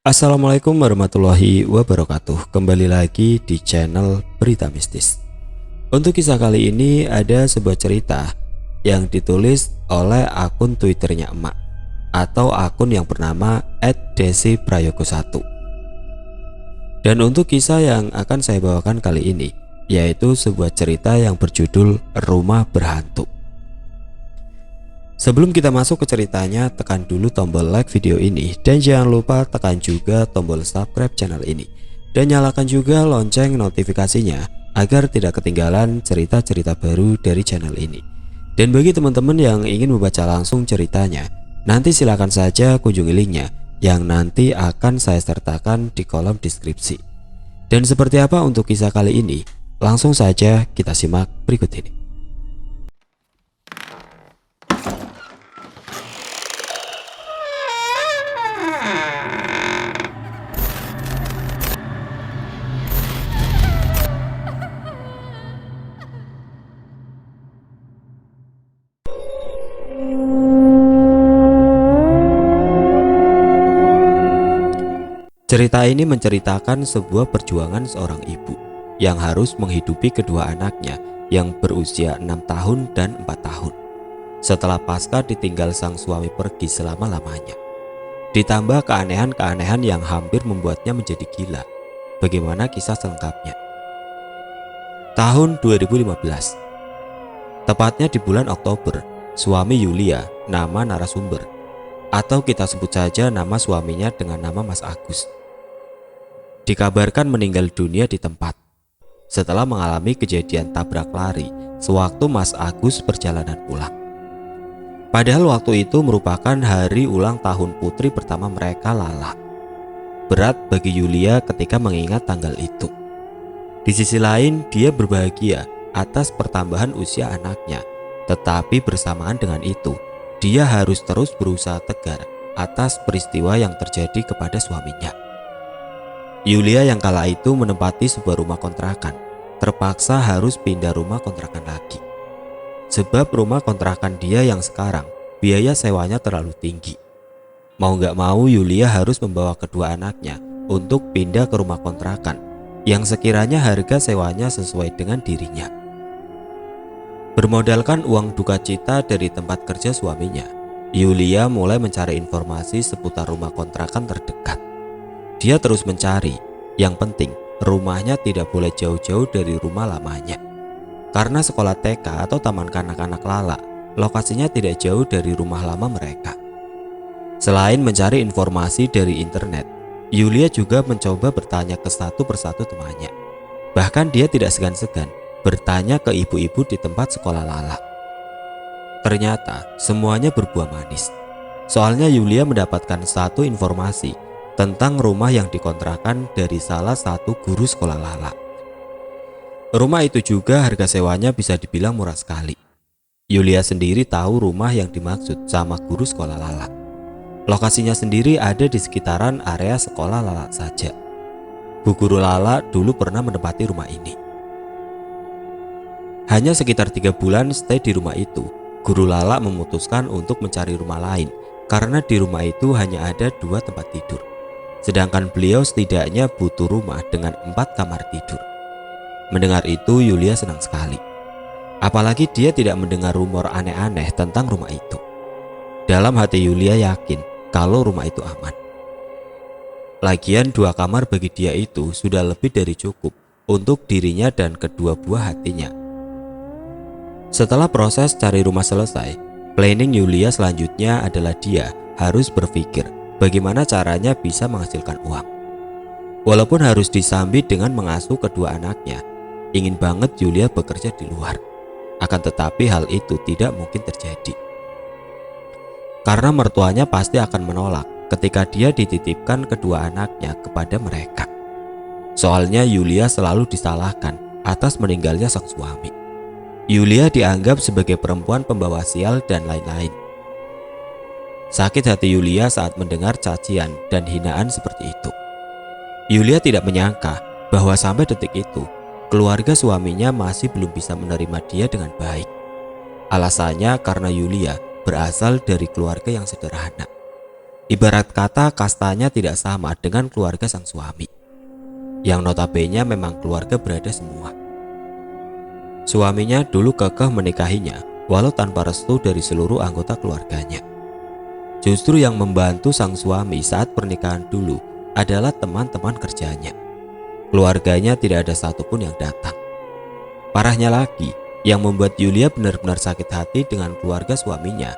Assalamualaikum warahmatullahi wabarakatuh. Kembali lagi di channel Berita Mistis. Untuk kisah kali ini ada sebuah cerita yang ditulis oleh akun Twitternya Emak atau akun yang bernama @desiprayogo1. Dan untuk kisah yang akan saya bawakan kali ini yaitu sebuah cerita yang berjudul Rumah Berhantu. Sebelum kita masuk ke ceritanya, tekan dulu tombol like video ini dan jangan lupa tekan juga tombol subscribe channel ini dan nyalakan juga lonceng notifikasinya agar tidak ketinggalan cerita-cerita baru dari channel ini. Dan bagi teman-teman yang ingin membaca langsung ceritanya, nanti silakan saja kunjungi linknya yang nanti akan saya sertakan di kolom deskripsi. Dan seperti apa untuk kisah kali ini? Langsung saja kita simak berikut ini. Cerita ini menceritakan sebuah perjuangan seorang ibu yang harus menghidupi kedua anaknya yang berusia 6 tahun dan 4 tahun setelah pasca ditinggal sang suami pergi selama-lamanya. Ditambah keanehan-keanehan yang hampir membuatnya menjadi gila. Bagaimana kisah selengkapnya? Tahun 2015, tepatnya di bulan Oktober, suami Yulia, nama narasumber, atau kita sebut saja nama suaminya dengan nama Mas Agus, dikabarkan meninggal dunia di tempat setelah mengalami kejadian tabrak lari sewaktu Mas Agus perjalanan pulang. Padahal waktu itu merupakan hari ulang tahun putri pertama mereka, Lala. Berat bagi Yulia ketika mengingat tanggal itu. Di sisi lain, dia berbahagia atas pertambahan usia anaknya, tetapi bersamaan dengan itu dia harus terus berusaha tegar atas peristiwa yang terjadi kepada suaminya. Yulia yang kala itu menempati sebuah rumah kontrakan terpaksa harus pindah rumah kontrakan lagi. Sebab rumah kontrakan dia yang sekarang biaya sewanya terlalu tinggi. Mau gak mau Yulia harus membawa kedua anaknya untuk pindah ke rumah kontrakan yang sekiranya harga sewanya sesuai dengan dirinya. Bermodalkan uang duka cita dari tempat kerja suaminya, Yulia mulai mencari informasi seputar rumah kontrakan terdekat. Dia terus mencari, yang penting rumahnya tidak boleh jauh-jauh dari rumah lamanya. Karena sekolah TK atau taman kanak-kanak Lala, lokasinya tidak jauh dari rumah lama mereka. Selain mencari informasi dari internet, Yulia juga mencoba bertanya ke satu persatu temannya. Bahkan dia tidak segan-segan bertanya ke ibu-ibu di tempat sekolah Lala. Ternyata semuanya berbuah manis. Soalnya Yulia mendapatkan satu informasi tentang rumah yang dikontrakan dari salah satu guru sekolah Lala. Rumah itu juga harga sewanya bisa dibilang murah sekali. Yulia sendiri tahu rumah yang dimaksud sama guru sekolah Lala. Lokasinya sendiri ada di sekitaran area sekolah Lala saja. Bu guru Lala dulu pernah menempati rumah ini. Hanya sekitar 3 bulan stay di rumah itu, guru Lala memutuskan untuk mencari rumah lain karena di rumah itu hanya ada 2 tempat tidur. Sedangkan beliau setidaknya butuh rumah dengan 4 kamar tidur. Mendengar itu Yulia senang sekali. Apalagi dia tidak mendengar rumor aneh-aneh tentang rumah itu. Dalam hati Yulia yakin kalau rumah itu aman. Lagian 2 kamar bagi dia itu sudah lebih dari cukup untuk dirinya dan kedua buah hatinya. Setelah proses cari rumah selesai, planning Yulia selanjutnya adalah dia harus berpikir bagaimana caranya bisa menghasilkan uang. Walaupun harus disambit dengan mengasuh kedua anaknya, ingin banget Yulia bekerja di luar. Akan tetapi hal itu tidak mungkin terjadi. Karena mertuanya pasti akan menolak ketika dia dititipkan kedua anaknya kepada mereka. Soalnya Yulia selalu disalahkan atas meninggalnya sang suami. Yulia dianggap sebagai perempuan pembawa sial dan lain-lain. Sakit hati Yulia saat mendengar cacian dan hinaan seperti itu. Yulia tidak menyangka bahwa sampai detik itu keluarga suaminya masih belum bisa menerima dia dengan baik. Alasannya karena Yulia berasal dari keluarga yang sederhana. Ibarat kata kastanya tidak sama dengan keluarga sang suami, yang notabene memang keluarga berada semua. Suaminya dulu kekeh menikahinya walau tanpa restu dari seluruh anggota keluarganya. Justru yang membantu sang suami saat pernikahan dulu adalah teman-teman kerjanya. Keluarganya tidak ada satupun yang datang. Parahnya lagi, yang membuat Yulia benar-benar sakit hati dengan keluarga suaminya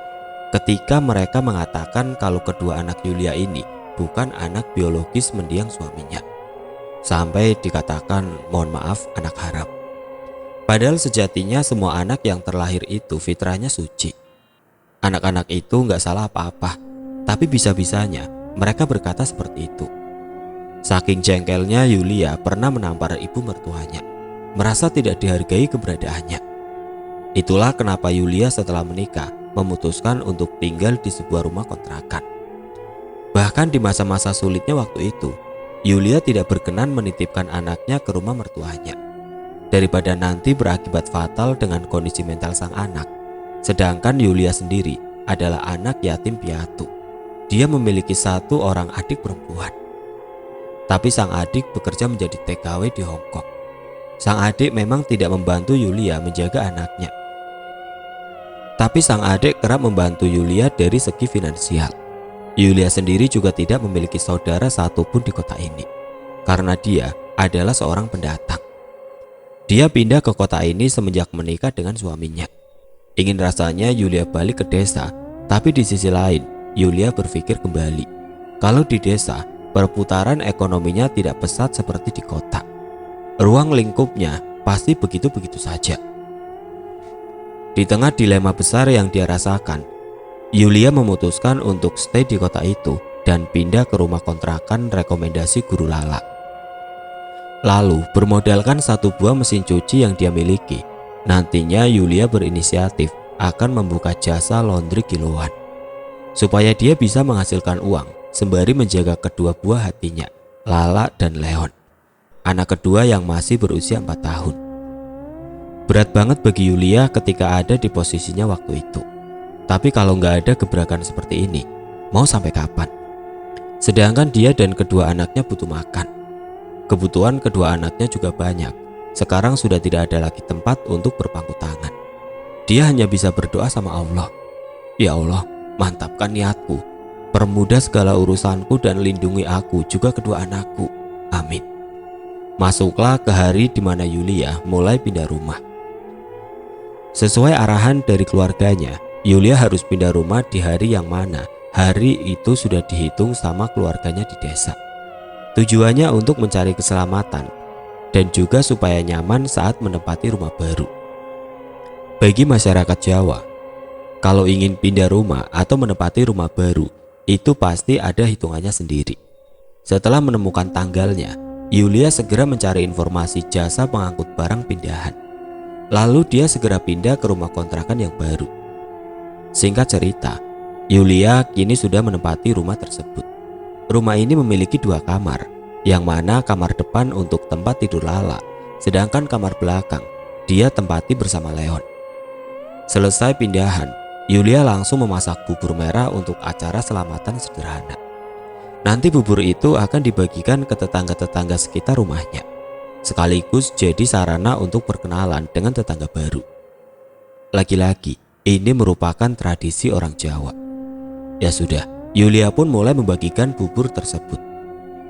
ketika mereka mengatakan kalau kedua anak Yulia ini bukan anak biologis mendiang suaminya. Sampai dikatakan, mohon maaf, anak haram. Padahal sejatinya semua anak yang terlahir itu fitrahnya suci. Anak-anak itu nggak salah apa-apa, tapi bisa-bisanya mereka berkata seperti itu. Saking jengkelnya, Yulia pernah menampar ibu mertuanya, merasa tidak dihargai keberadaannya. Itulah kenapa Yulia setelah menikah memutuskan untuk tinggal di sebuah rumah kontrakan. Bahkan di masa-masa sulitnya waktu itu, Yulia tidak berkenan menitipkan anaknya ke rumah mertuanya, daripada nanti berakibat fatal dengan kondisi mental sang anak. Sedangkan Yulia sendiri adalah anak yatim piatu. Dia memiliki satu orang adik perempuan. Tapi sang adik bekerja menjadi TKW di Hong Kong. Sang adik memang tidak membantu Yulia menjaga anaknya. Tapi sang adik kerap membantu Yulia dari segi finansial. Yulia sendiri juga tidak memiliki saudara satupun di kota ini, karena dia adalah seorang pendatang. Dia pindah ke kota ini semenjak menikah dengan suaminya. Ingin rasanya Yulia balik ke desa, tapi di sisi lain Yulia berpikir kembali kalau di desa perputaran ekonominya tidak pesat seperti di kota. Ruang lingkupnya pasti begitu-begitu saja. Di tengah dilema besar yang dia rasakan, Yulia memutuskan untuk stay di kota itu dan pindah ke rumah kontrakan rekomendasi guru Lala. Lalu bermodalkan satu buah mesin cuci yang dia miliki, nantinya Yulia berinisiatif akan membuka jasa laundry kiloan, supaya dia bisa menghasilkan uang sembari menjaga kedua buah hatinya, Lala dan Leon, anak kedua yang masih berusia 4 tahun. Berat banget bagi Yulia ketika ada di posisinya waktu itu. Tapi kalau nggak ada gebrakan seperti ini, mau sampai kapan? Sedangkan dia dan kedua anaknya butuh makan. Kebutuhan kedua anaknya juga banyak. Sekarang sudah tidak ada lagi tempat untuk berpangku tangan. Dia hanya bisa berdoa sama Allah. Ya Allah, mantapkan niatku, permudah segala urusanku dan lindungi aku juga kedua anakku. Amin. Masuklah ke hari di mana Yulia mulai pindah rumah. Sesuai arahan dari keluarganya, Yulia harus pindah rumah di hari yang mana hari itu sudah dihitung sama keluarganya di desa. Tujuannya untuk mencari keselamatan dan juga supaya nyaman saat menempati rumah baru. Bagi masyarakat Jawa, kalau ingin pindah rumah atau menempati rumah baru, itu pasti ada hitungannya sendiri. Setelah menemukan tanggalnya, Yulia segera mencari informasi jasa pengangkut barang pindahan. Lalu dia segera pindah ke rumah kontrakan yang baru. Singkat cerita, Yulia kini sudah menempati rumah tersebut. Rumah ini memiliki 2 kamar, yang mana kamar depan untuk tempat tidur Lala, sedangkan kamar belakang dia tempati bersama Leon. Selesai pindahan, Yulia langsung memasak bubur merah untuk acara selamatan sederhana. Nanti bubur itu akan dibagikan ke tetangga-tetangga sekitar rumahnya, sekaligus jadi sarana untuk berkenalan dengan tetangga baru. Lagi-lagi, ini merupakan tradisi orang Jawa. Ya sudah, Yulia pun mulai membagikan bubur tersebut.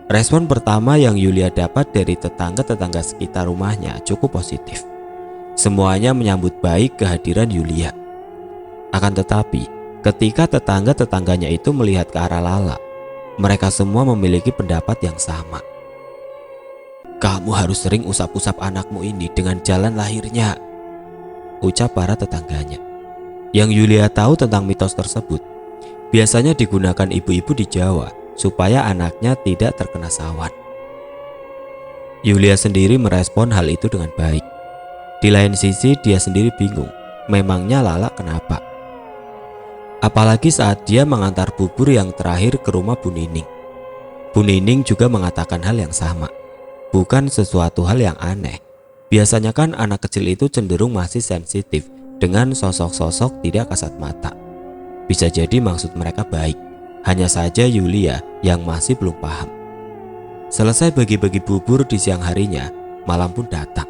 Respon pertama yang Yulia dapat dari tetangga-tetangga sekitar rumahnya cukup positif. Semuanya menyambut baik kehadiran Yulia. Akan tetapi, ketika tetangga-tetangganya itu melihat ke arah Lala, mereka semua memiliki pendapat yang sama. "Kamu harus sering usap-usap anakmu ini dengan jalan lahirnya," ucap para tetangganya. Yang Yulia tahu tentang mitos tersebut, biasanya digunakan ibu-ibu di Jawa supaya anaknya tidak terkena sawan. Yulia sendiri merespon hal itu dengan baik. Di lain sisi dia sendiri bingung, memangnya Lala kenapa? Apalagi saat dia mengantar bubur yang terakhir ke rumah Bu Nining. Bu Nining juga mengatakan hal yang sama. Bukan sesuatu hal yang aneh. Biasanya kan anak kecil itu cenderung masih sensitif dengan sosok-sosok tidak kasat mata. Bisa jadi maksud mereka baik, Hanya saja Yulia yang masih belum paham. Selesai bagi-bagi bubur di siang harinya, malam pun datang.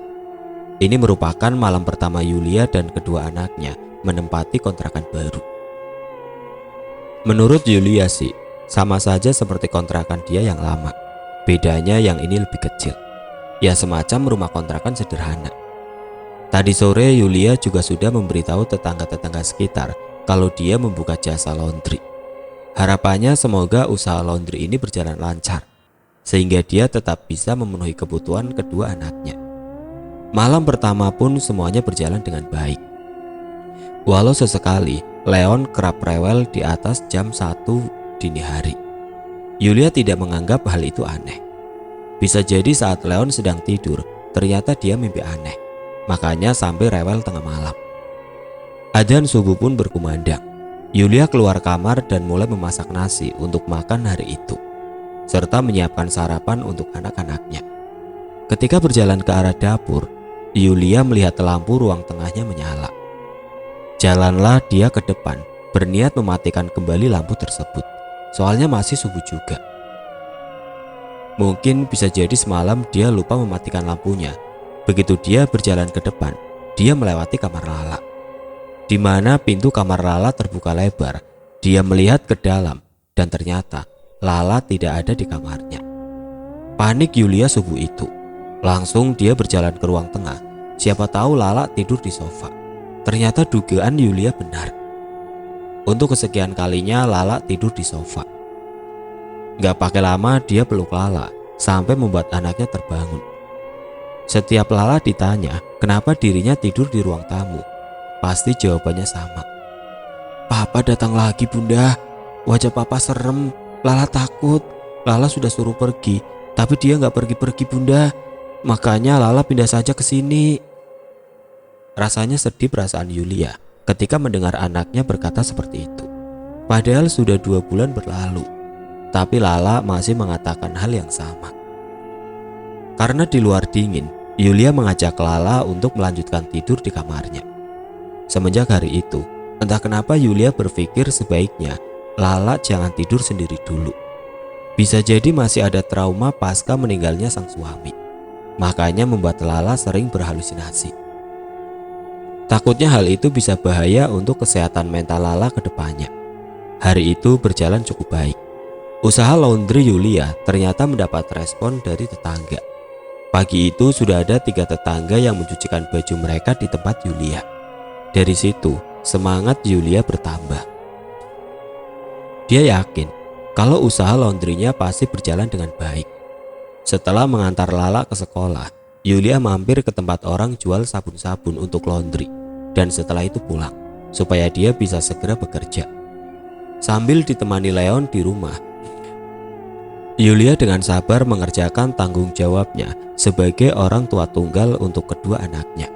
Ini merupakan malam pertama Yulia dan kedua anaknya menempati kontrakan baru. Menurut Yulia sih, sama saja seperti kontrakan dia yang lama. Bedanya yang ini lebih kecil. Ya semacam rumah kontrakan sederhana. Tadi sore Yulia juga sudah memberitahu tetangga-tetangga sekitar kalau dia membuka jasa laundry. Harapannya semoga usaha laundry ini berjalan lancar, sehingga dia tetap bisa memenuhi kebutuhan kedua anaknya. Malam pertama pun semuanya berjalan dengan baik. Walau sesekali Leon kerap rewel di atas jam 1 dini hari, Yulia tidak menganggap hal itu aneh. Bisa jadi saat Leon sedang tidur, ternyata dia mimpi aneh, makanya sampai rewel tengah malam. Adzan subuh pun berkumandang. Yulia keluar kamar dan mulai memasak nasi untuk makan hari itu, serta menyiapkan sarapan untuk anak-anaknya. Ketika berjalan ke arah dapur, Yulia melihat lampu ruang tengahnya menyala. Jalanlah dia ke depan, berniat mematikan kembali lampu tersebut, soalnya masih subuh juga. Mungkin bisa jadi semalam dia lupa mematikan lampunya. Begitu dia berjalan ke depan, dia melewati kamar Lala, di mana pintu kamar Lala terbuka lebar. Dia melihat ke dalam dan ternyata Lala tidak ada di kamarnya. Panik Yulia subuh itu. Langsung dia berjalan ke ruang tengah. Siapa tahu Lala tidur di sofa. Ternyata dugaan Yulia benar. Untuk kesekian kalinya Lala tidur di sofa. Gak pakai lama dia peluk Lala sampai membuat anaknya terbangun. Setiap Lala ditanya kenapa dirinya tidur di ruang tamu, pasti jawabannya sama. Papa datang lagi bunda, wajah papa serem, Lala takut. Lala sudah suruh pergi, tapi dia gak pergi-pergi bunda, makanya Lala pindah saja ke sini. Rasanya sedih perasaan Yulia ketika mendengar anaknya berkata seperti itu. Padahal sudah 2 bulan berlalu, tapi Lala masih mengatakan hal yang sama. Karena di luar dingin, Yulia mengajak Lala untuk melanjutkan tidur di kamarnya. Semenjak hari itu, entah kenapa Yulia berpikir sebaiknya Lala jangan tidur sendiri dulu. Bisa jadi masih ada trauma pasca meninggalnya sang suami, makanya membuat Lala sering berhalusinasi. Takutnya hal itu bisa bahaya untuk kesehatan mental Lala ke depannya. Hari itu berjalan cukup baik. Usaha laundry Yulia ternyata mendapat respon dari tetangga. Pagi itu sudah ada 3 tetangga yang mencucikan baju mereka di tempat Yulia. Dari situ semangat Yulia bertambah. Dia yakin kalau usaha laundrynya pasti berjalan dengan baik. Setelah mengantar Lala ke sekolah, Yulia mampir ke tempat orang jual sabun-sabun untuk laundry dan setelah itu pulang supaya dia bisa segera bekerja. Sambil ditemani Leon di rumah, Yulia dengan sabar mengerjakan tanggung jawabnya sebagai orang tua tunggal untuk kedua anaknya.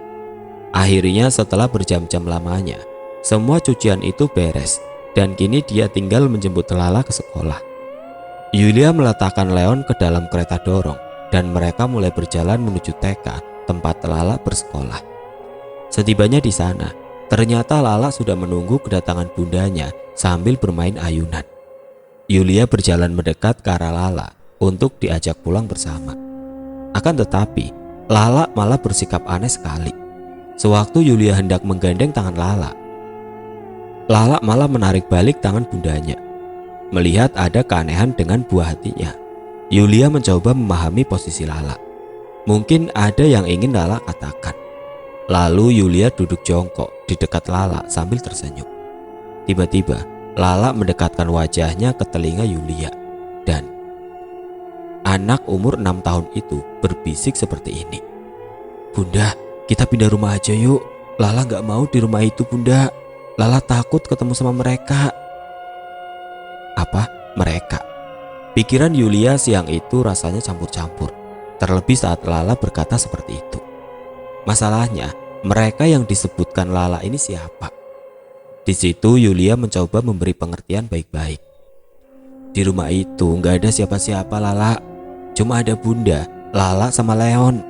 Akhirnya setelah berjam-jam lamanya, semua cucian itu beres dan kini dia tinggal menjemput Lala ke sekolah. Yulia meletakkan Leon ke dalam kereta dorong dan mereka mulai berjalan menuju TK tempat Lala bersekolah. Setibanya di sana, ternyata Lala sudah menunggu kedatangan bundanya sambil bermain ayunan. Yulia berjalan mendekat ke arah Lala untuk diajak pulang bersama. Akan tetapi, Lala malah bersikap aneh sekali. Sewaktu Yulia hendak menggandeng tangan Lala, Lala malah menarik balik tangan bundanya. Melihat ada keanehan dengan buah hatinya, Yulia mencoba memahami posisi Lala. Mungkin ada yang ingin Lala katakan. Lalu Yulia duduk jongkok di dekat Lala sambil tersenyum. Tiba-tiba Lala mendekatkan wajahnya ke telinga Yulia dan anak umur 6 tahun itu berbisik seperti ini. Bunda, kita pindah rumah aja yuk. Lala gak mau di rumah itu bunda. Lala takut ketemu sama mereka. Apa? Mereka? Pikiran Yulia siang itu rasanya campur-campur. Terlebih saat Lala berkata seperti itu. Masalahnya, mereka yang disebutkan Lala ini siapa? Di situ Yulia mencoba memberi pengertian baik-baik. Di rumah itu gak ada siapa-siapa Lala. Cuma ada bunda, Lala sama Leon.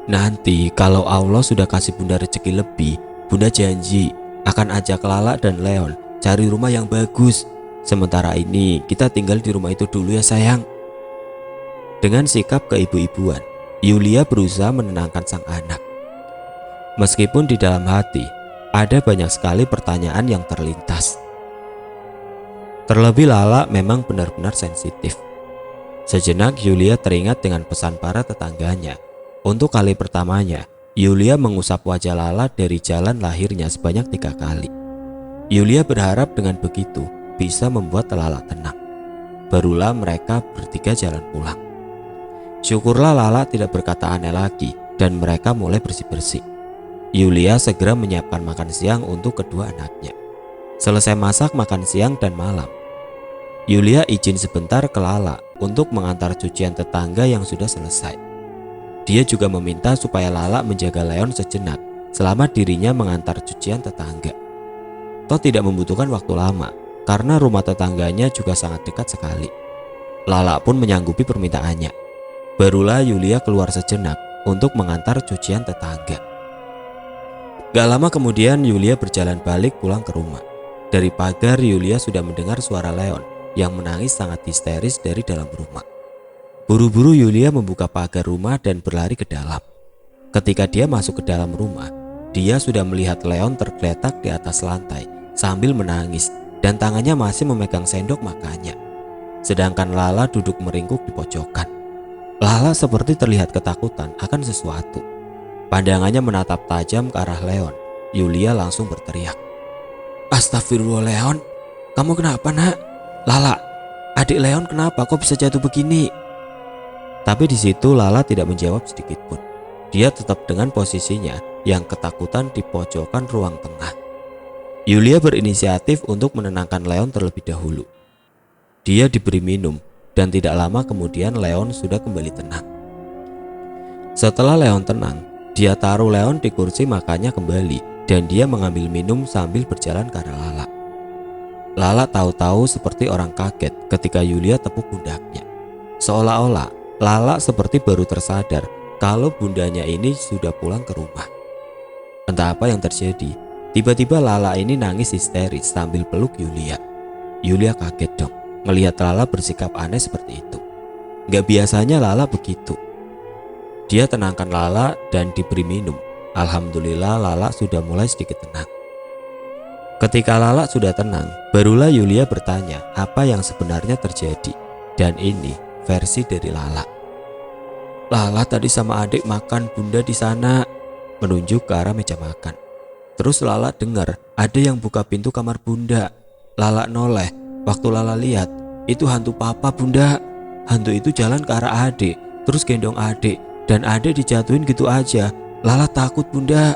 Nanti kalau Allah sudah kasih bunda rezeki lebih, bunda janji akan ajak Lala dan Leon cari rumah yang bagus. Sementara ini kita tinggal di rumah itu dulu ya sayang. Dengan sikap keibu-ibuan, Yulia berusaha menenangkan sang anak. Meskipun di dalam hati ada banyak sekali pertanyaan yang terlintas. Terlebih Lala memang benar-benar sensitif. Sejenak Yulia teringat dengan pesan para tetangganya. Untuk kali pertamanya, Yulia mengusap wajah Lala dari jalan lahirnya sebanyak 3 kali. Yulia berharap dengan begitu bisa membuat Lala tenang. Barulah mereka bertiga jalan pulang. Syukurlah Lala tidak berkata aneh lagi dan mereka mulai bersih-bersih. Yulia segera menyiapkan makan siang untuk kedua anaknya. Selesai masak makan siang dan malam, Yulia izin sebentar ke Lala untuk mengantar cucian tetangga yang sudah selesai. Dia juga meminta supaya Lala menjaga Leon sejenak selama dirinya mengantar cucian tetangga. Toh tidak membutuhkan waktu lama karena rumah tetangganya juga sangat dekat sekali. Lala pun menyanggupi permintaannya. Barulah Yulia keluar sejenak untuk mengantar cucian tetangga. Gak lama kemudian Yulia berjalan balik pulang ke rumah. Dari pagar Yulia sudah mendengar suara Leon yang menangis sangat histeris dari dalam rumah. Buru-buru Yulia membuka pagar rumah dan berlari ke dalam. Ketika dia masuk ke dalam rumah, dia sudah melihat Leon tergeletak di atas lantai sambil menangis dan tangannya masih memegang sendok makannya. Sedangkan Lala duduk meringkuk di pojokan. Lala seperti terlihat ketakutan akan sesuatu. Pandangannya menatap tajam ke arah Leon. Yulia langsung berteriak, "Astagfirullah Leon, kamu kenapa nak? Lala, adik Leon kenapa kok bisa jatuh begini?" Tapi di situ Lala tidak menjawab sedikit pun. Dia tetap dengan posisinya yang ketakutan di pojokan ruang tengah. Yulia berinisiatif untuk menenangkan Leon terlebih dahulu. Dia diberi minum dan tidak lama kemudian Leon sudah kembali tenang. Setelah Leon tenang, dia taruh Leon di kursi makannya kembali dan dia mengambil minum sambil berjalan ke arah Lala. Lala tahu-tahu seperti orang kaget ketika Yulia tepuk pundaknya. Seolah-olah Lala seperti baru tersadar kalau bundanya ini sudah pulang ke rumah. Entah apa yang terjadi, tiba-tiba Lala ini nangis histeris sambil peluk Yulia. Yulia kaget dong melihat Lala bersikap aneh seperti itu. Gak biasanya Lala begitu. Dia tenangkan Lala dan diberi minum. Alhamdulillah Lala sudah mulai sedikit tenang. Ketika Lala sudah tenang, barulah Yulia bertanya apa yang sebenarnya terjadi. Dan ini versi dari Lala. "Lala tadi sama adik makan bunda di sana," menunjuk ke arah meja makan. Terus Lala dengar ada yang buka pintu kamar bunda. Lala noleh. Waktu Lala lihat, itu hantu papa bunda. Hantu itu jalan ke arah adik, terus gendong adik, dan adik dijatuhin gitu aja. Lala takut bunda.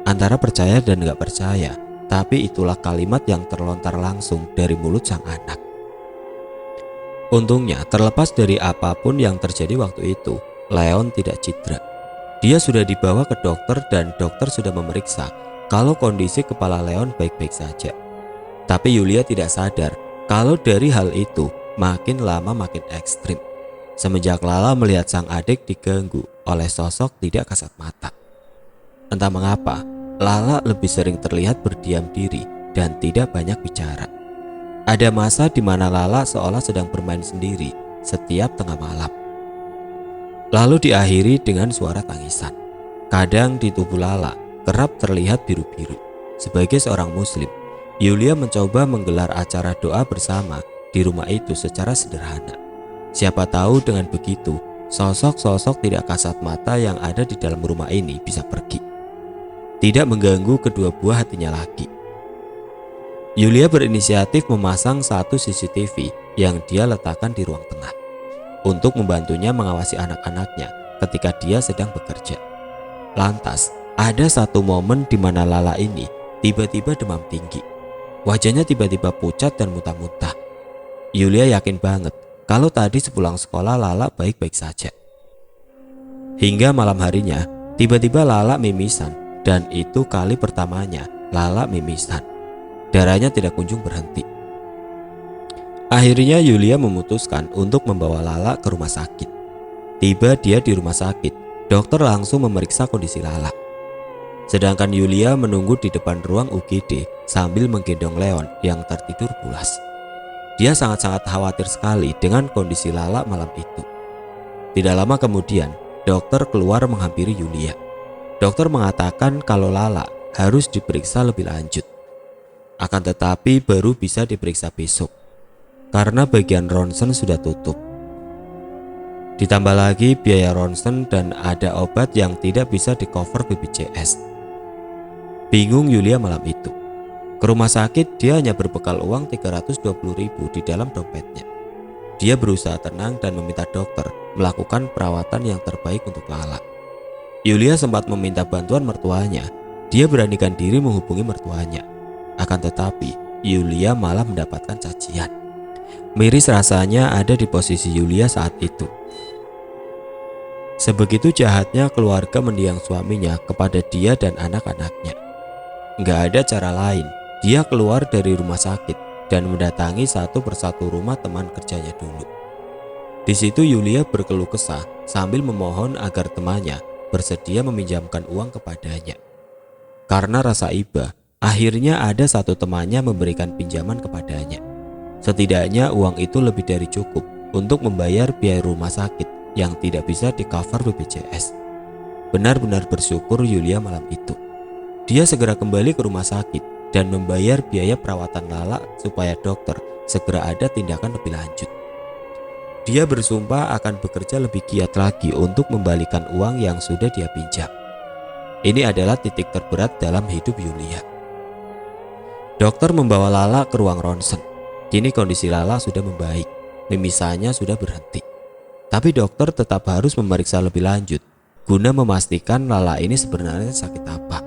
Antara percaya dan gak percaya, tapi itulah kalimat yang terlontar langsung dari mulut sang anak. Untungnya terlepas dari apapun yang terjadi waktu itu, Leon tidak cedera. Dia sudah dibawa ke dokter dan dokter sudah memeriksa kalau kondisi kepala Leon baik-baik saja. Tapi Yulia tidak sadar kalau dari hal itu makin lama makin ekstrim. Semenjak Lala melihat sang adik diganggu oleh sosok tidak kasat mata. Entah mengapa, Lala lebih sering terlihat berdiam diri dan tidak banyak bicara. Ada masa di mana Lala seolah sedang bermain sendiri setiap tengah malam. Lalu diakhiri dengan suara tangisan. Kadang di tubuh Lala kerap terlihat biru-biru. Sebagai seorang muslim, Yulia mencoba menggelar acara doa bersama di rumah itu secara sederhana. Siapa tahu dengan begitu, sosok-sosok tidak kasat mata yang ada di dalam rumah ini bisa pergi. Tidak mengganggu kedua buah hatinya lagi. Yulia berinisiatif memasang satu CCTV yang dia letakkan di ruang tengah untuk membantunya mengawasi anak-anaknya ketika dia sedang bekerja. Lantas, ada satu momen di mana Lala ini tiba-tiba demam tinggi. Wajahnya tiba-tiba pucat dan muntah-muntah. Yulia yakin banget kalau tadi sepulang sekolah Lala baik-baik saja. Hingga malam harinya, tiba-tiba Lala mimisan dan itu kali pertamanya Lala mimisan. Darahnya tidak kunjung berhenti. Akhirnya Yulia memutuskan untuk membawa Lala ke rumah sakit. Tiba dia di rumah sakit, dokter langsung memeriksa kondisi Lala. Sedangkan Yulia menunggu di depan ruang UGD sambil menggendong Leon yang tertidur pulas. Dia sangat-sangat khawatir sekali dengan kondisi Lala malam itu. Tidak lama kemudian, dokter keluar menghampiri Yulia. Dokter mengatakan kalau Lala harus diperiksa lebih lanjut. Akan tetapi baru bisa diperiksa besok, karena bagian ronsen sudah tutup. Ditambah lagi biaya ronsen dan ada obat yang tidak bisa di-cover BPJS. Bingung Yulia malam itu. Ke rumah sakit dia hanya berbekal uang 320.000 di dalam dompetnya. Dia berusaha tenang dan meminta dokter melakukan perawatan yang terbaik untuk Lala. Yulia sempat meminta bantuan mertuanya. Dia beranikan diri menghubungi mertuanya. Akan tetapi Yulia malah mendapatkan cacian. Miris rasanya ada di posisi Yulia saat itu. Sebegitu jahatnya keluarga mendiang suaminya kepada dia dan anak-anaknya. Gak ada cara lain, dia keluar dari rumah sakit dan mendatangi satu persatu rumah teman kerjanya dulu. Di situ Yulia berkeluh kesah sambil memohon agar temannya bersedia meminjamkan uang kepadanya. Karena rasa iba, akhirnya ada satu temannya memberikan pinjaman kepadanya. Setidaknya uang itu lebih dari cukup untuk membayar biaya rumah sakit yang tidak bisa di-cover BPJS. Benar-benar bersyukur Yulia malam itu. Dia segera kembali ke rumah sakit dan membayar biaya perawatan Lala supaya dokter segera ada tindakan lebih lanjut. Dia bersumpah akan bekerja lebih giat lagi untuk membalikan uang yang sudah dia pinjam. Ini adalah titik terberat dalam hidup Yulia. Dokter membawa Lala ke ruang ronsen. Kini kondisi Lala sudah membaik, mimisannya sudah berhenti. Tapi dokter tetap harus memeriksa lebih lanjut guna memastikan Lala ini sebenarnya sakit apa.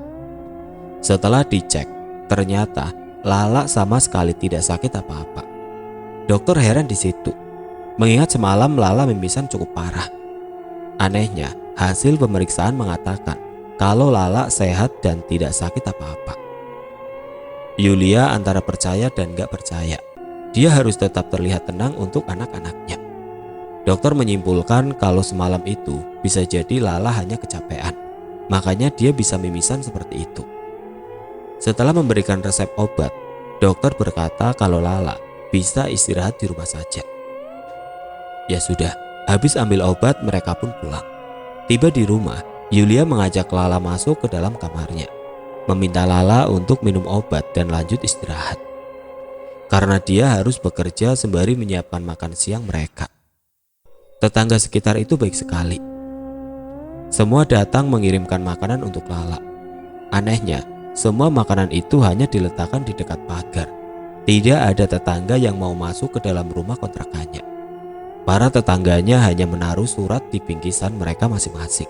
Setelah dicek, ternyata Lala sama sekali tidak sakit apa-apa. Dokter heran di situ, mengingat semalam Lala mimisan cukup parah. Anehnya, hasil pemeriksaan mengatakan kalau Lala sehat dan tidak sakit apa-apa. Yulia antara percaya dan gak percaya. Dia harus tetap terlihat tenang untuk anak-anaknya. Dokter menyimpulkan kalau semalam itu bisa jadi Lala hanya kecapean, makanya dia bisa mimisan seperti itu. Setelah memberikan resep obat, dokter berkata kalau Lala bisa istirahat di rumah saja. Ya sudah, habis ambil obat mereka pun pulang. Tiba di rumah, Yulia mengajak Lala masuk ke dalam kamarnya, meminta Lala untuk minum obat dan lanjut istirahat. Karena dia harus bekerja sembari menyiapkan makan siang mereka. Tetangga sekitar itu baik sekali. Semua datang mengirimkan makanan untuk Lala. Anehnya, semua makanan itu hanya diletakkan di dekat pagar. Tidak ada tetangga yang mau masuk ke dalam rumah kontrakannya. Para tetangganya hanya menaruh surat di bingkisan mereka masing-masing.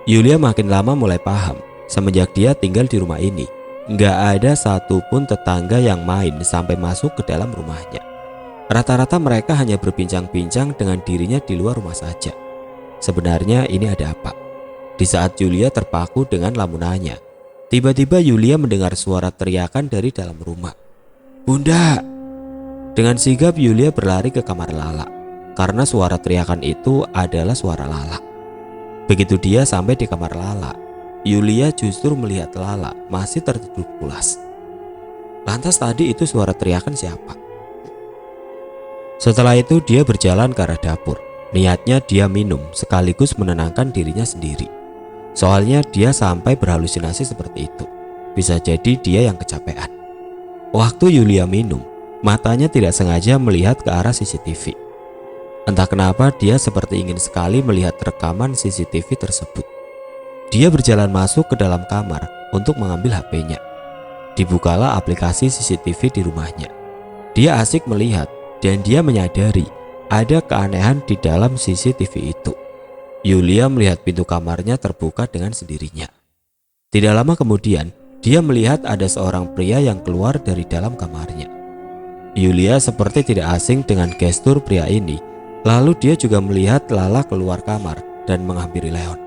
Yulia makin lama mulai paham, semenjak dia tinggal di rumah ini, nggak ada satupun tetangga yang main sampai masuk ke dalam rumahnya. Rata-rata mereka hanya berbincang-bincang dengan dirinya di luar rumah saja. Sebenarnya ini ada apa? Di saat Yulia terpaku dengan lamunannya, tiba-tiba Yulia mendengar suara teriakan dari dalam rumah. "Bunda!" Dengan sigap Yulia berlari ke kamar Lala, karena suara teriakan itu adalah suara Lala. Begitu dia sampai di kamar Lala, Yulia justru melihat Lala masih tertidur pulas. Lantas tadi itu suara teriakan siapa? Setelah itu dia berjalan ke arah dapur. Niatnya dia minum sekaligus menenangkan dirinya sendiri. Soalnya dia sampai berhalusinasi seperti itu. Bisa jadi dia yang kecapean. Waktu Yulia minum, matanya tidak sengaja melihat ke arah CCTV. Entah kenapa dia seperti ingin sekali melihat rekaman CCTV tersebut. Dia berjalan masuk ke dalam kamar untuk mengambil HP-nya. Dibukalah aplikasi CCTV di rumahnya. Dia asik melihat dan dia menyadari ada keanehan di dalam CCTV itu. Yulia melihat pintu kamarnya terbuka dengan sendirinya. Tidak lama kemudian, dia melihat ada seorang pria yang keluar dari dalam kamarnya. Yulia seperti tidak asing dengan gestur pria ini. Lalu dia juga melihat Lala keluar kamar dan menghampiri Leon,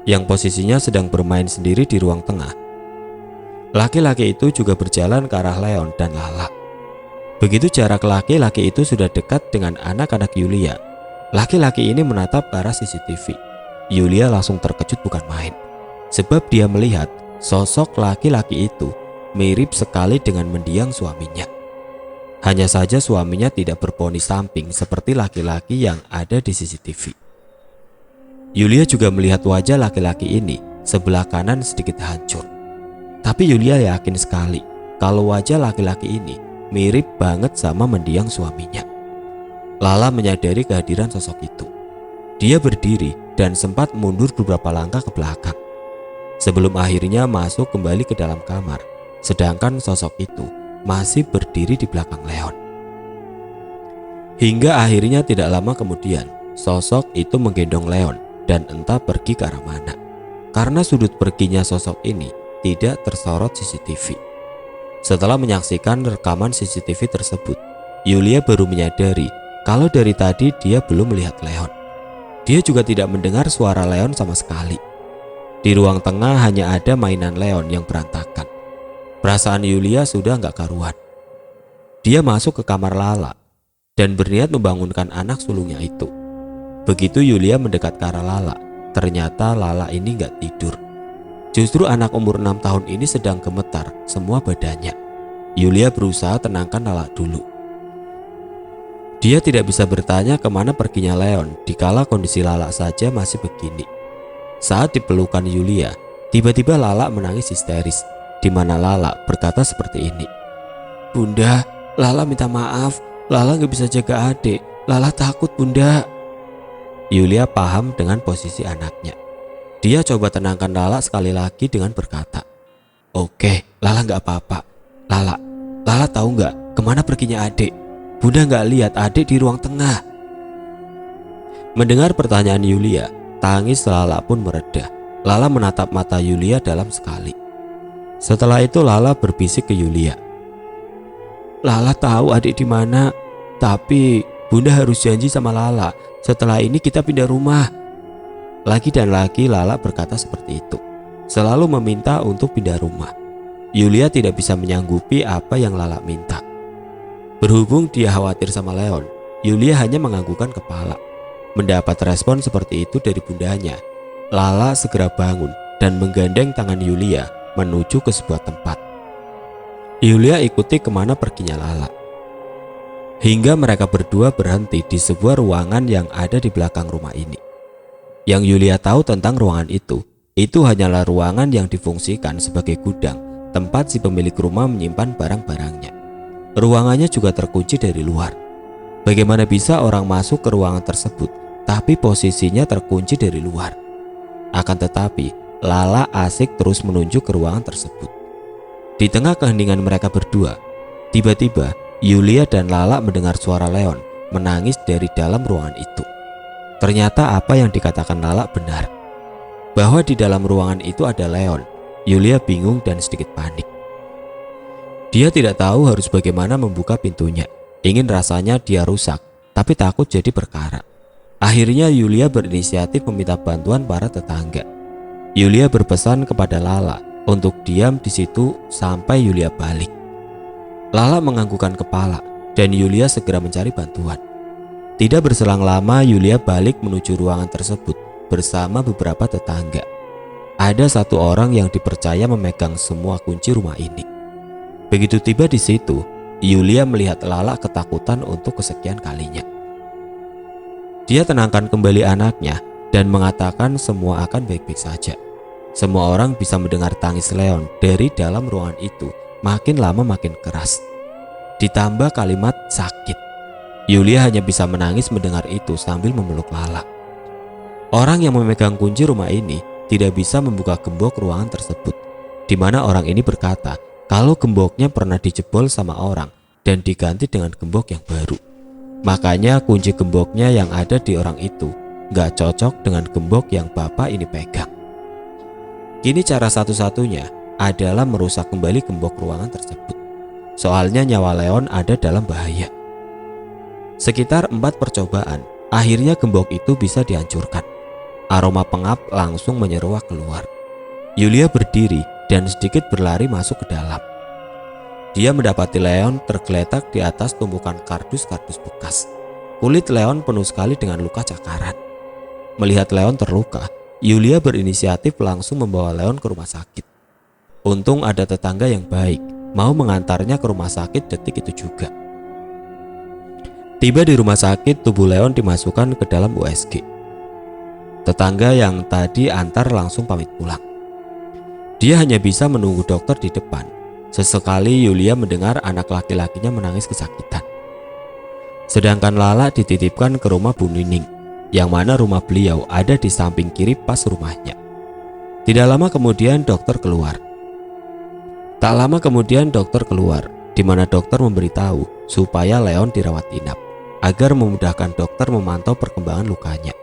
yang posisinya sedang bermain sendiri di ruang tengah. Laki-laki itu juga berjalan ke arah Leon dan Lala. Begitu jarak laki-laki itu sudah dekat dengan anak-anak Yulia, laki-laki ini menatap ke arah CCTV. Yulia langsung terkejut bukan main. sebab dia melihat sosok laki-laki itu mirip sekali dengan mendiang suaminya. Hanya saja suaminya tidak berponi samping seperti laki-laki yang ada di CCTV. Yulia juga melihat wajah laki-laki ini sebelah kanan sedikit hancur. Tapi Yulia yakin sekali kalau wajah laki-laki ini mirip banget sama mendiang suaminya. Lala menyadari kehadiran sosok itu. Dia berdiri dan sempat mundur beberapa langkah ke belakang sebelum akhirnya masuk kembali ke dalam kamar, sedangkan sosok itu masih berdiri di belakang Leon. Hingga akhirnya tidak lama kemudian, sosok itu menggendong Leon dan entah pergi ke arah mana. Karena sudut perginya sosok ini tidak tersorot CCTV. Setelah menyaksikan rekaman CCTV tersebut, Yulia baru menyadari kalau dari tadi dia belum melihat Leon. Dia juga tidak mendengar suara Leon sama sekali. Di ruang tengah hanya ada mainan Leon yang berantakan. Perasaan Yulia sudah nggak karuan. Dia masuk ke kamar Lala dan berniat membangunkan anak sulungnya itu. Begitu Yulia mendekat ke arah Lala, ternyata Lala ini nggak tidur. Justru anak umur 6 tahun ini sedang gemetar semua badannya. Yulia berusaha tenangkan Lala dulu. Dia tidak bisa bertanya kemana perginya Leon dikala kondisi Lala saja masih begini. Saat dipelukan Yulia, tiba-tiba Lala menangis histeris, di mana Lala berkata seperti ini. "Bunda, Lala minta maaf, Lala gak bisa jaga adik, Lala takut bunda." Yulia paham dengan posisi anaknya. Dia coba tenangkan Lala sekali lagi dengan berkata, "Oke, Lala gak apa-apa. Lala tahu gak kemana perginya adik? Bunda gak lihat adik di ruang tengah." Mendengar pertanyaan Yulia, tangis Lala pun mereda. Lala menatap mata Yulia dalam sekali. Setelah itu Lala berbisik ke Yulia, "Lala tahu adik di mana, tapi bunda harus janji sama Lala. Setelah ini kita pindah rumah." Lagi dan lagi Lala berkata seperti itu, selalu meminta untuk pindah rumah. Yulia tidak bisa menyanggupi apa yang Lala minta. Berhubung dia khawatir sama Leon, Yulia hanya menganggukkan kepala. Mendapat respon seperti itu dari bundanya, Lala segera bangun dan menggandeng tangan Yulia menuju ke sebuah tempat. Yulia ikuti kemana perginya Lala. Hingga mereka berdua berhenti di sebuah ruangan yang ada di belakang rumah ini. Yang Yulia tahu tentang ruangan itu hanyalah ruangan yang difungsikan sebagai gudang, tempat si pemilik rumah menyimpan barang-barangnya. Ruangannya juga terkunci dari luar. Bagaimana bisa orang masuk ke ruangan tersebut, tapi posisinya terkunci dari luar? Akan tetapi, Lala asik terus menunjuk ke ruangan tersebut. Di tengah keheningan mereka berdua, tiba-tiba Yulia dan Lala mendengar suara Leon menangis dari dalam ruangan itu. Ternyata apa yang dikatakan Lala benar, bahwa di dalam ruangan itu ada Leon. Yulia bingung dan sedikit panik. Dia tidak tahu harus bagaimana membuka pintunya. Ingin rasanya dia rusak, tapi takut jadi perkara. Akhirnya Yulia berinisiatif meminta bantuan para tetangga. Yulia berpesan kepada Lala untuk diam di situ sampai Yulia balik. Lala menganggukkan kepala dan Yulia segera mencari bantuan. Tidak berselang lama Yulia balik menuju ruangan tersebut bersama beberapa tetangga. Ada satu orang yang dipercaya memegang semua kunci rumah ini. Begitu tiba di situ, Yulia melihat Lala ketakutan untuk kesekian kalinya. Dia tenangkan kembali anaknya dan mengatakan semua akan baik-baik saja. Semua orang bisa mendengar tangis Leon dari dalam ruangan itu makin lama makin keras. Ditambah kalimat sakit. Yulia hanya bisa menangis mendengar itu sambil memeluk Lala. Orang yang memegang kunci rumah ini tidak bisa membuka gembok ruangan tersebut, di mana orang ini berkata kalau gemboknya pernah dijebol sama orang dan diganti dengan gembok yang baru. Makanya kunci gemboknya yang ada di orang itu gak cocok dengan gembok yang bapak ini pegang. Kini cara satu-satunya adalah merusak kembali gembok ruangan tersebut. Soalnya nyawa Leon ada dalam bahaya. Sekitar 4 percobaan, akhirnya gembok itu bisa dihancurkan. Aroma pengap langsung menyeruak keluar. Yulia berdiri dan sedikit berlari masuk ke dalam. Dia mendapati Leon tergeletak di atas tumpukan kardus-kardus bekas. Kulit Leon penuh sekali dengan luka cakaran. Melihat Leon terluka, Yulia berinisiatif langsung membawa Leon ke rumah sakit. Untung ada tetangga yang baik, mau mengantarnya ke rumah sakit detik itu juga. Tiba di rumah sakit, tubuh Leon dimasukkan ke dalam USG. Tetangga yang tadi antar langsung pamit pulang. Dia hanya bisa menunggu dokter di depan. Sesekali Yulia mendengar anak laki-lakinya menangis kesakitan. Sedangkan Lala dititipkan ke rumah Bu Nining, yang mana rumah beliau ada di samping kiri pas rumahnya. Tidak lama kemudian dokter keluar. Tak lama kemudian dokter keluar, di mana dokter memberitahu supaya Leon dirawat inap, agar memudahkan dokter memantau perkembangan lukanya.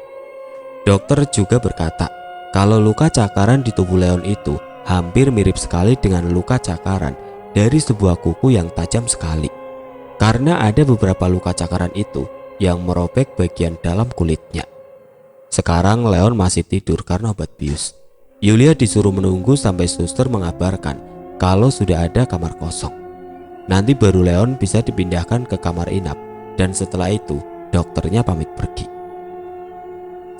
Dokter juga berkata, kalau luka cakaran di tubuh Leon itu hampir mirip sekali dengan luka cakaran dari sebuah kuku yang tajam sekali. Karena ada beberapa luka cakaran itu yang merobek bagian dalam kulitnya. Sekarang Leon masih tidur karena obat bius. Yulia disuruh menunggu sampai suster mengabarkan kalau sudah ada kamar kosong. Nanti baru Leon bisa dipindahkan ke kamar inap, dan setelah itu dokternya pamit pergi.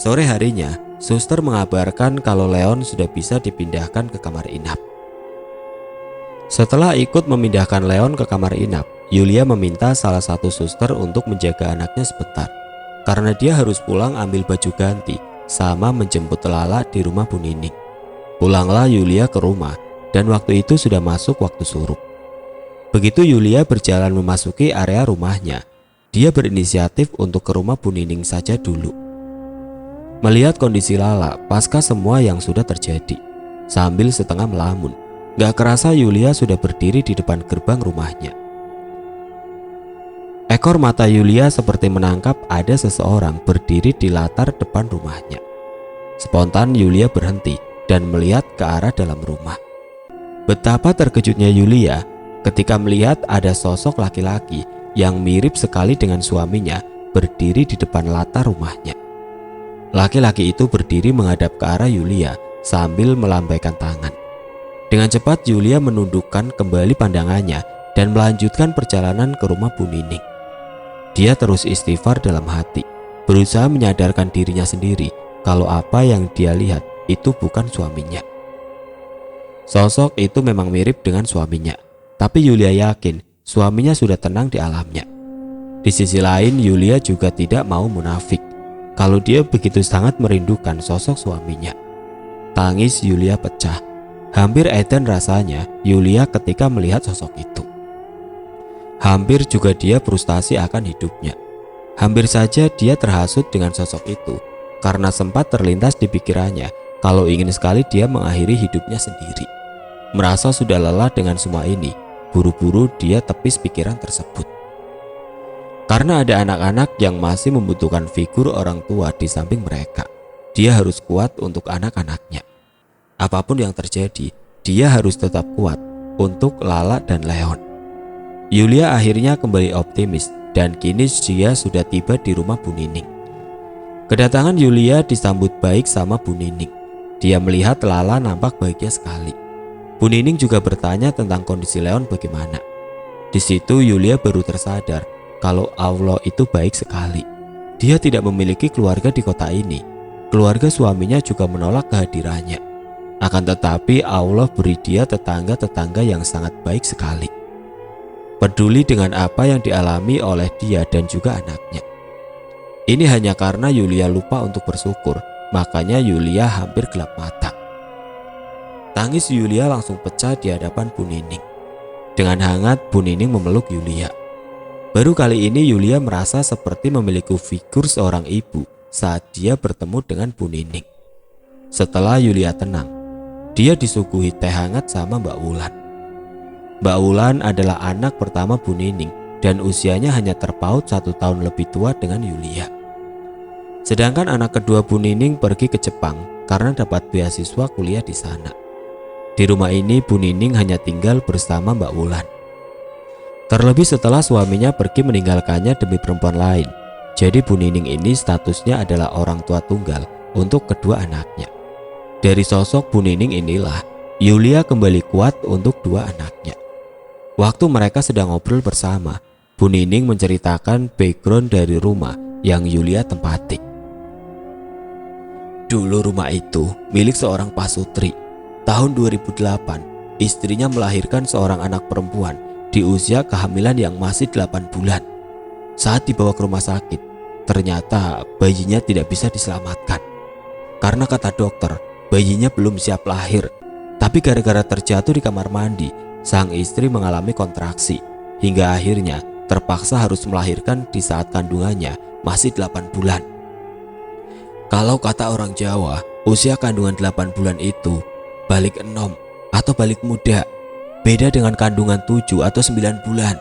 Sore harinya, suster mengabarkan kalau Leon sudah bisa dipindahkan ke kamar inap. Setelah ikut memindahkan Leon ke kamar inap, Yulia meminta salah satu suster untuk menjaga anaknya sebentar, karena dia harus pulang ambil baju ganti sama menjemput Lala di rumah Bu Nining. Pulanglah Yulia ke rumah, dan waktu itu sudah masuk waktu surup. Begitu Yulia berjalan memasuki area rumahnya, dia berinisiatif untuk ke rumah Bu Nining saja dulu. Melihat kondisi Lala pasca semua yang sudah terjadi, sambil setengah melamun, gak kerasa Yulia sudah berdiri di depan gerbang rumahnya. Ekor mata Yulia seperti menangkap ada seseorang berdiri di latar depan rumahnya. Spontan Yulia berhenti dan melihat ke arah dalam rumah. Betapa terkejutnya Yulia ketika melihat ada sosok laki-laki yang mirip sekali dengan suaminya berdiri di depan latar rumahnya. Laki-laki itu berdiri menghadap ke arah Yulia sambil melambaikan tangan. Dengan cepat Yulia menundukkan kembali pandangannya dan melanjutkan perjalanan ke rumah Bu Nining. Dia terus istighfar dalam hati, berusaha menyadarkan dirinya sendiri kalau apa yang dia lihat itu bukan suaminya. Sosok itu memang mirip dengan suaminya, tapi Yulia yakin suaminya sudah tenang di alamnya. Di sisi lain, Yulia juga tidak mau munafik kalau dia begitu sangat merindukan sosok suaminya. Tangis Yulia pecah. Hampir edan rasanya Yulia ketika melihat sosok itu. Hampir juga dia frustasi akan hidupnya. Hampir saja dia terhasut dengan sosok itu, karena sempat terlintas di pikirannya kalau ingin sekali dia mengakhiri hidupnya sendiri. Merasa sudah lelah dengan semua ini, buru-buru dia tepis pikiran tersebut. Karena ada anak-anak yang masih membutuhkan figur orang tua di samping mereka, dia harus kuat untuk anak-anaknya. Apapun yang terjadi, dia harus tetap kuat untuk Lala dan Leon. Yulia akhirnya kembali optimis dan kini dia sudah tiba di rumah Bu Nining. Kedatangan Yulia disambut baik sama Bu Nining. Dia melihat Lala nampak bahagia sekali. Bu Nining juga bertanya tentang kondisi Leon bagaimana. Di situ Yulia baru tersadar kalau Allah itu baik sekali. Dia tidak memiliki keluarga di kota ini. Keluarga suaminya juga menolak kehadirannya. Akan tetapi Allah beri dia tetangga-tetangga yang sangat baik sekali, peduli dengan apa yang dialami oleh dia dan juga anaknya. Ini hanya karena Yulia lupa untuk bersyukur, makanya Yulia hampir gelap mata. Tangis Yulia langsung pecah di hadapan Bu Nining. Dengan hangat Bu Nining memeluk Yulia. Baru kali ini Yulia merasa seperti memiliki figur seorang ibu saat dia bertemu dengan Bu Nining. Setelah Yulia tenang, dia disuguhi teh hangat sama Mbak Wulan. Mbak Wulan adalah anak pertama Bu Nining dan usianya hanya terpaut 1 tahun lebih tua dengan Yulia. Sedangkan anak kedua Bu Nining pergi ke Jepang karena dapat beasiswa kuliah di sana. Di rumah ini Bu Nining hanya tinggal bersama Mbak Wulan. Terlebih setelah suaminya pergi meninggalkannya demi perempuan lain. Jadi Bu Nining ini statusnya adalah orang tua tunggal untuk kedua anaknya. Dari sosok Bu Nining inilah Yulia kembali kuat untuk dua anaknya. Waktu mereka sedang ngobrol bersama, Bu Nining menceritakan background dari rumah yang Yulia tempati. Dulu rumah itu milik seorang pasutri. Tahun 2008, istrinya melahirkan seorang anak perempuan di usia kehamilan yang masih 8 bulan. Saat dibawa ke rumah sakit, ternyata bayinya tidak bisa diselamatkan. Karena kata dokter, bayinya belum siap lahir. Tapi gara-gara terjatuh di kamar mandi, sang istri mengalami kontraksi. Hingga akhirnya terpaksa harus melahirkan di saat kandungannya masih 8 bulan. Kalau kata orang Jawa, usia kandungan 8 bulan itu balik enom atau balik muda. Beda dengan kandungan 7 atau 9 bulan.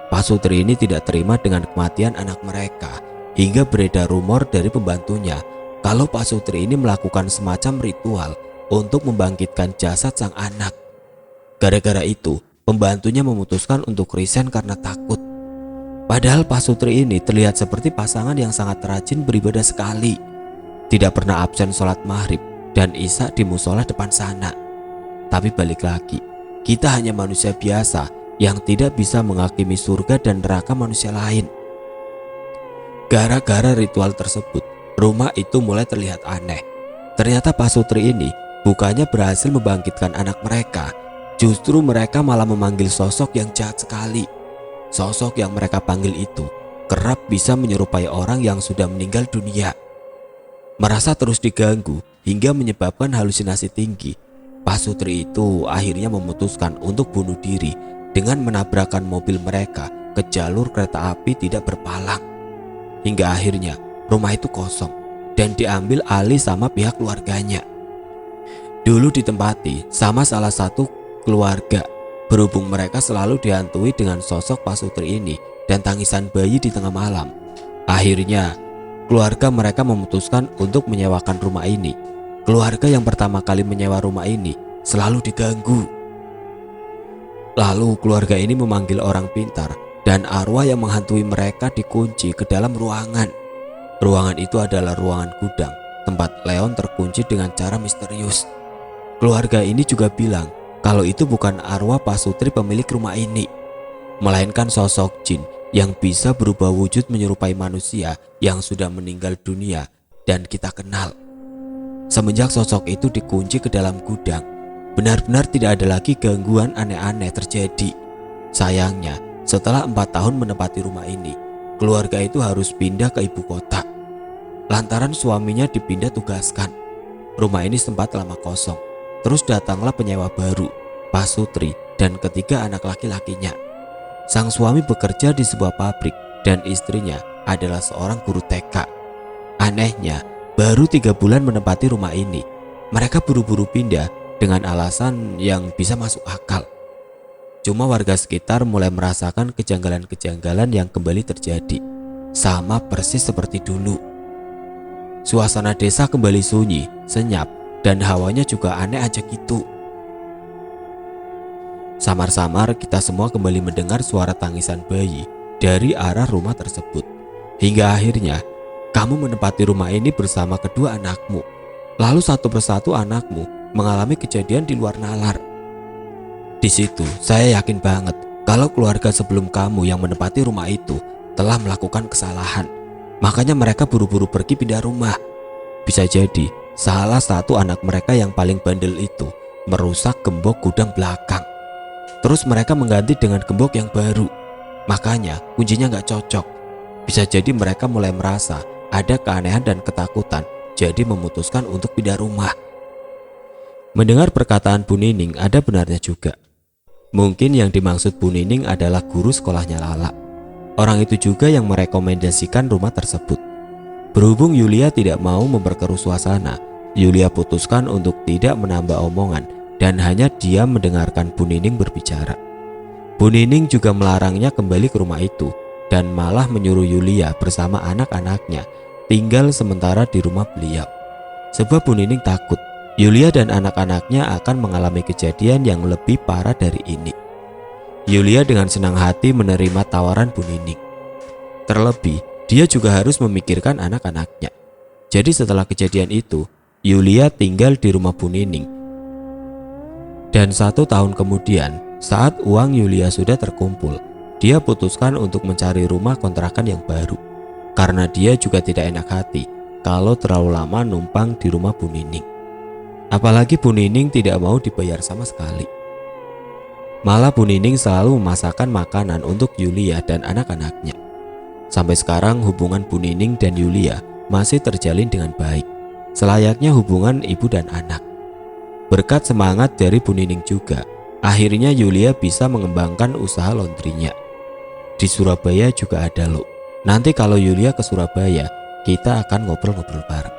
Pasutri ini tidak terima dengan kematian anak mereka, hingga beredar rumor dari pembantunya kalau pasutri ini melakukan semacam ritual untuk membangkitkan jasad sang anak. Gara-gara itu, pembantunya memutuskan untuk resign karena takut. Padahal pasutri ini terlihat seperti pasangan yang sangat rajin beribadah sekali. Tidak pernah absen sholat maghrib dan isya di musola depan sana. Tapi balik lagi, kita hanya manusia biasa yang tidak bisa menghakimi surga dan neraka manusia lain. Gara-gara ritual tersebut, rumah itu mulai terlihat aneh. Ternyata pasutri ini bukannya berhasil membangkitkan anak mereka, justru mereka malah memanggil sosok yang jahat sekali. Sosok yang mereka panggil itu kerap bisa menyerupai orang yang sudah meninggal dunia. Merasa terus diganggu hingga menyebabkan halusinasi tinggi, pasutri itu akhirnya memutuskan untuk bunuh diri dengan menabrakkan mobil mereka ke jalur kereta api tidak berpalang. Hingga akhirnya rumah itu kosong dan diambil alih sama pihak keluarganya. Dulu ditempati sama salah satu keluarga, berhubung mereka selalu dihantui dengan sosok pasutri ini dan tangisan bayi di tengah malam. Akhirnya keluarga mereka memutuskan untuk menyewakan rumah ini. Keluarga yang pertama kali menyewa rumah ini selalu diganggu. Lalu keluarga ini memanggil orang pintar dan arwah yang menghantui mereka dikunci ke dalam ruangan. Ruangan itu adalah ruangan gudang, tempat Leon terkunci dengan cara misterius. Keluarga ini juga bilang kalau itu bukan arwah pasutri pemilik rumah ini, melainkan sosok jin yang bisa berubah wujud menyerupai manusia yang sudah meninggal dunia dan kita kenal. Semenjak sosok itu dikunci ke dalam gudang, benar-benar tidak ada lagi gangguan aneh-aneh terjadi. Sayangnya, setelah 4 tahun menempati rumah ini, keluarga itu harus pindah ke ibu kota. Lantaran suaminya dipindah tugaskan, rumah ini sempat lama kosong. Terus datanglah penyewa baru, pasutri dan ketiga anak laki-lakinya. Sang suami bekerja di sebuah pabrik dan istrinya adalah seorang guru TK. Anehnya, baru 3 bulan menempati rumah ini, mereka buru-buru pindah dengan alasan yang bisa masuk akal. Cuma warga sekitar mulai merasakan kejanggalan-kejanggalan yang kembali terjadi, sama persis seperti dulu. Suasana desa kembali sunyi, senyap, dan hawanya juga aneh aja gitu. Samar-samar kita semua kembali mendengar suara tangisan bayi dari arah rumah tersebut. Hingga akhirnya kamu menempati rumah ini bersama kedua anakmu. Lalu satu persatu anakmu mengalami kejadian di luar nalar. Di situ saya yakin banget kalau keluarga sebelum kamu yang menempati rumah itu telah melakukan kesalahan. Makanya mereka buru-buru pergi pindah rumah. Bisa jadi salah satu anak mereka yang paling bandel itu merusak gembok gudang belakang. Terus mereka mengganti dengan gembok yang baru. Makanya kuncinya gak cocok. Bisa jadi mereka mulai merasa ada keanehan dan ketakutan, jadi memutuskan untuk pindah rumah. Mendengar perkataan Bu Nining ada benarnya juga. Mungkin yang dimaksud Bu Nining adalah guru sekolahnya Lala. Orang itu juga yang merekomendasikan rumah tersebut. Berhubung Yulia tidak mau memperkeruh suasana, Yulia putuskan untuk tidak menambah omongan dan hanya diam mendengarkan Bu Nining berbicara. Bu Nining juga melarangnya kembali ke rumah itu dan malah menyuruh Yulia bersama anak-anaknya tinggal sementara di rumah beliau. Sebab Bu Nining takut Yulia dan anak-anaknya akan mengalami kejadian yang lebih parah dari ini. Yulia dengan senang hati menerima tawaran Bu Nining. Terlebih, dia juga harus memikirkan anak-anaknya. Jadi setelah kejadian itu, Yulia tinggal di rumah Bu Nining. Dan 1 tahun kemudian, saat uang Yulia sudah terkumpul, dia putuskan untuk mencari rumah kontrakan yang baru. Karena dia juga tidak enak hati kalau terlalu lama numpang di rumah Bu Nining. Apalagi Bu Nining tidak mau dibayar sama sekali. Malah Bu Nining selalu memasakkan makanan untuk Yulia dan anak-anaknya. Sampai sekarang hubungan Bu Nining dan Yulia masih terjalin dengan baik, selayaknya hubungan ibu dan anak. Berkat semangat dari Bu Nining juga, akhirnya Yulia bisa mengembangkan usaha laundrynya. Di Surabaya juga ada loh. Nanti kalau Yulia ke Surabaya, kita akan ngobrol-ngobrol bareng.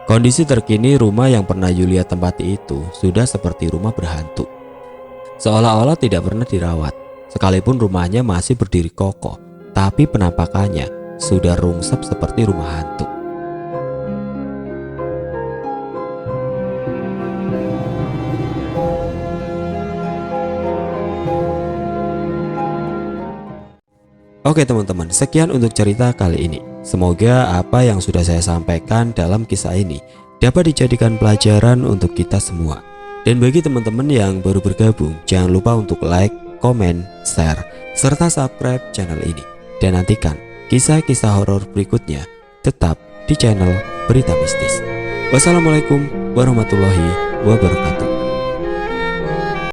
Kondisi terkini rumah yang pernah Yulia tempati itu sudah seperti rumah berhantu. Seolah-olah tidak pernah dirawat, sekalipun rumahnya masih berdiri kokoh, tapi penampakannya sudah rungsep seperti rumah hantu. Oke teman-teman, sekian untuk cerita kali ini. Semoga apa yang sudah saya sampaikan dalam kisah ini dapat dijadikan pelajaran untuk kita semua. Dan bagi teman-teman yang baru bergabung, jangan lupa untuk like, komen, share, serta subscribe channel ini. Dan nantikan kisah-kisah horor berikutnya tetap di channel Berita Mistis. Wassalamualaikum warahmatullahi wabarakatuh.